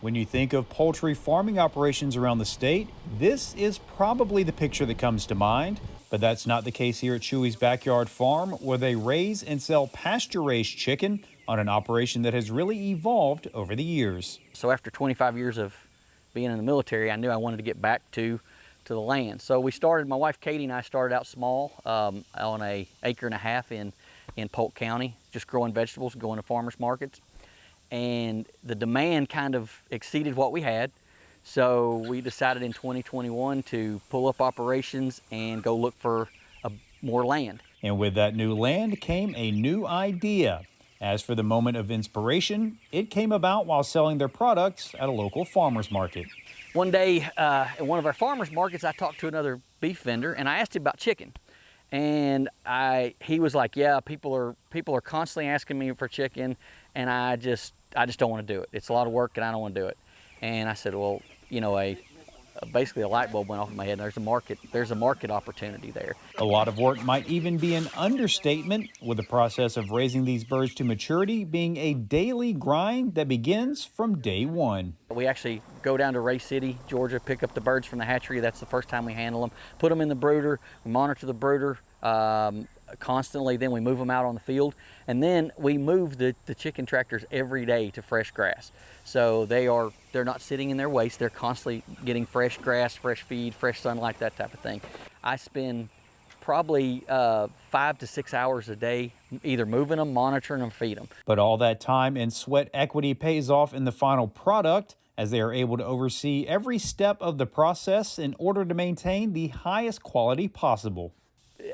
When you think of poultry farming operations around the state, this is probably the picture that comes to mind. But that's not the case here at Chewy's Backyard Farm, where they raise and sell pasture-raised chicken on an operation that has really evolved over the years. So after 25 years of being in the military, I knew I wanted to get back to the land. So we started, my wife Katie and I started out small on an acre and a half in Polk County, just growing vegetables, going to farmers markets. And the demand kind of exceeded what we had. So we decided in 2021 to pull up operations and go look for more land. And with that new land came a new idea. As for the moment of inspiration, it came about while selling their products at a local farmer's market. One day at one of our farmers markets, I talked to another beef vendor and I asked him about chicken. And he was like, yeah, people are constantly asking me for chicken, and I just don't want to do it. It's a lot of work and I don't want to do it. And I said, well, you know, basically a light bulb went off in my head. There's a market opportunity there. A lot of work might even be an understatement, with the process of raising these birds to maturity being a daily grind that begins from day one. We actually go down to Ray City, Georgia, pick up the birds from the hatchery. That's the first time we handle them. Put them in the brooder, we monitor the brooder constantly, then we move them out on the field, and then we move the chicken tractors every day to fresh grass. So they're not sitting in their waste, they're constantly getting fresh grass, fresh feed, fresh sunlight, that type of thing. I spend probably 5 to 6 hours a day either moving them, monitoring them, feed them. But all that time and sweat equity pays off in the final product, as they are able to oversee every step of the process in order to maintain the highest quality possible.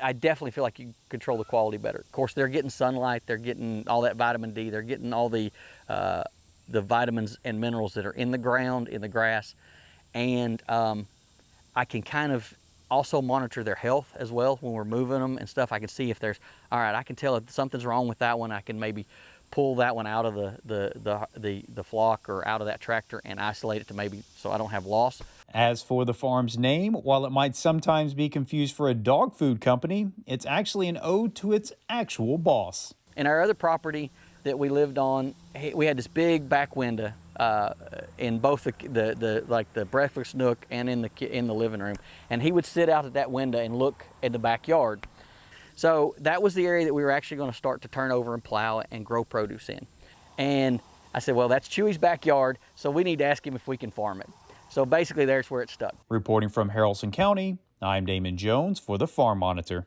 I definitely feel like you control the quality better. Of course, they're getting sunlight, they're getting all that vitamin D, they're getting all the vitamins and minerals that are in the ground, in the grass, and I can kind of also monitor their health as well when we're moving them and stuff. I can see if there's, all right, I can tell if something's wrong with that one. I can maybe pull that one out of the flock or out of that tractor and isolate it to maybe so I don't have loss. As for the farm's name, while it might sometimes be confused for a dog food company, it's actually an ode to its actual boss. In our other property that we lived on, we had this big back window in both the breakfast nook and in the living room, and he would sit out at that window and look at the backyard. So that was the area that we were actually going to start to turn over and plow and grow produce in. And I said, well, that's Chewy's backyard, so we need to ask him if we can farm it. So basically, there's where it stuck. Reporting from Haralson County, I'm Damon Jones for the Farm Monitor.